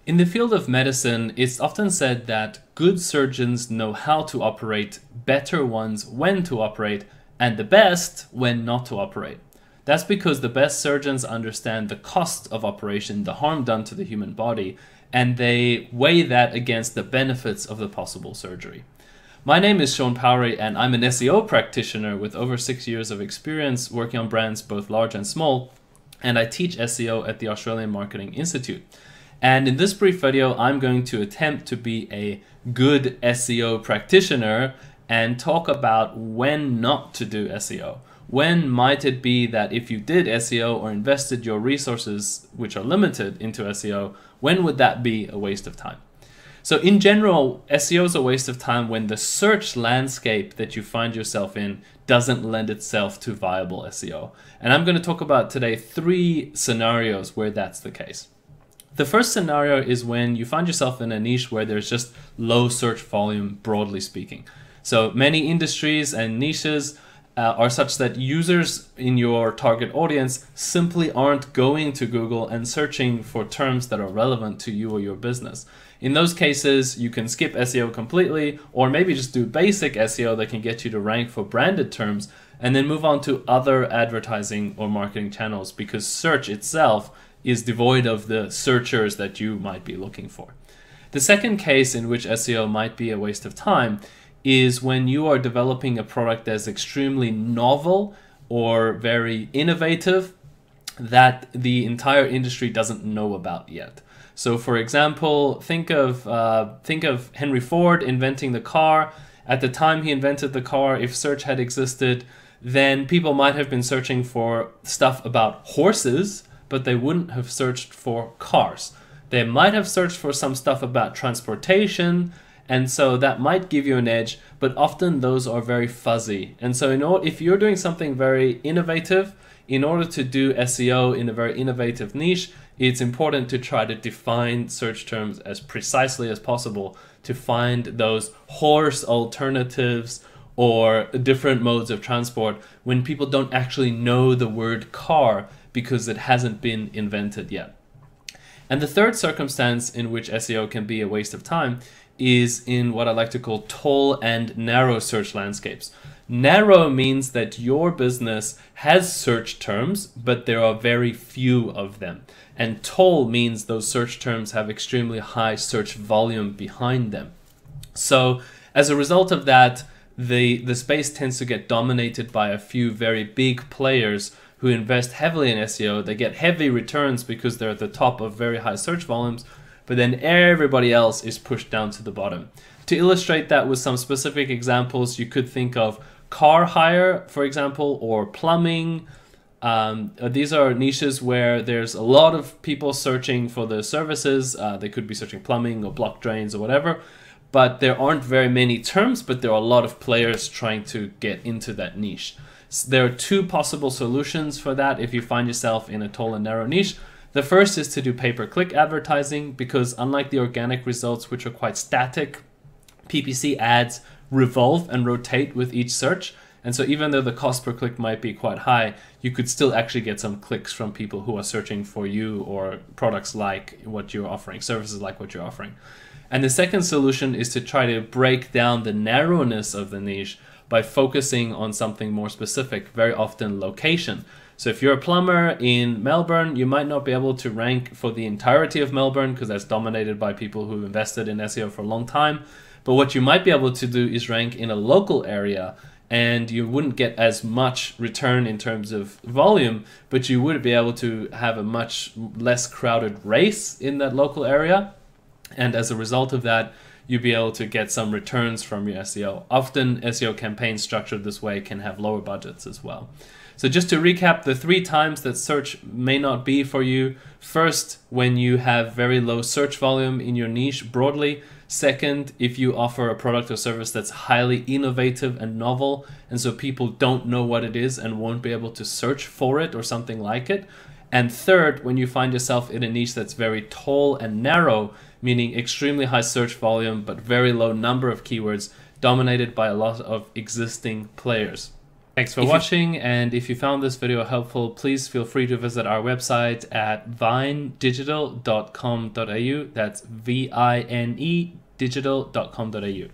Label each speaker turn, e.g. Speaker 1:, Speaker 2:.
Speaker 1: In the field of medicine, it's often said that good surgeons know how to operate, better ones when to operate, and the best when not to operate. That's because the best surgeons understand the cost of operation, the harm done to the human body, and they weigh that against the benefits of the possible surgery. My name is Sean Powery, and I'm an SEO practitioner with over 6 years of experience working on brands both large and small, and I teach SEO at the Australian Marketing Institute. And in this brief video, I'm going to attempt to be a good SEO practitioner and talk about when not to do SEO. When might it be that if you did SEO or invested your resources, which are limited, into SEO, when would that be a waste of time? So in general, SEO is a waste of time when the search landscape that you find yourself in doesn't lend itself to viable SEO. And I'm going to talk about today 3 scenarios where that's the case. The first scenario is when you find yourself in a niche where there's just low search volume, broadly speaking. So many industries and niches are such that users in your target audience simply aren't going to Google and searching for terms that are relevant to you or your business. In those cases, you can skip SEO completely, or maybe just do basic SEO that can get you to rank for branded terms, and then move on to other advertising or marketing channels, because search itself is devoid of the searchers that you might be looking for. The second case in which SEO might be a waste of time is when you are developing a product that's extremely novel or very innovative that the entire industry doesn't know about yet. So for example, think of Henry Ford inventing the car. At the time he invented the car, if search had existed, then people might have been searching for stuff about horses, but they wouldn't have searched for cars. They might have searched for some stuff about transportation, and so that might give you an edge, but often those are very fuzzy. And so if you're doing something very innovative, in order to do SEO in a very innovative niche, it's important to try to define search terms as precisely as possible to find those horse alternatives or different modes of transport when people don't actually know the word car because it hasn't been invented yet. And the third circumstance in which SEO can be a waste of time is in what I like to call tall and narrow search landscapes. Narrow means that your business has search terms, but there are very few of them. And tall means those search terms have extremely high search volume behind them. So as a result of that, the space tends to get dominated by a few very big players who invest heavily in SEO. They get heavy returns because they're at the top of very high search volumes, but then everybody else is pushed down to the bottom. To illustrate that with some specific examples, you could think of car hire, for example, or plumbing. These are niches where there's a lot of people searching for the services. They could be searching plumbing or block drains or whatever, but there aren't very many terms, but there are a lot of players trying to get into that niche. There are 2 possible solutions for that if you find yourself in a tall and narrow niche. The first is to do pay-per-click advertising, because unlike the organic results, which are quite static, PPC ads revolve and rotate with each search. And so even though the cost per click might be quite high, you could still actually get some clicks from people who are searching for you or products like what you're offering, services like what you're offering. And the second solution is to try to break down the narrowness of the niche by focusing on something more specific, very often location. So if you're a plumber in Melbourne, you might not be able to rank for the entirety of Melbourne because that's dominated by people who invested in SEO for a long time. But what you might be able to do is rank in a local area, and you wouldn't get as much return in terms of volume, but you would be able to have a much less crowded race in that local area. And as a result of that, you'll be able to get some returns from your SEO. Often SEO campaigns structured this way can have lower budgets as well. So just to recap, the 3 times that search may not be for you. First, when you have very low search volume in your niche broadly. Second, if you offer a product or service that's highly innovative and novel, and so people don't know what it is and won't be able to search for it or something like it. And third, when you find yourself in a niche that's very tall and narrow, meaning extremely high search volume but very low number of keywords, dominated by a lot of existing players. Thanks for watching, and if you found this video helpful, please feel free to visit our website at vinedigital.com.au. That's VINE digital.com.au.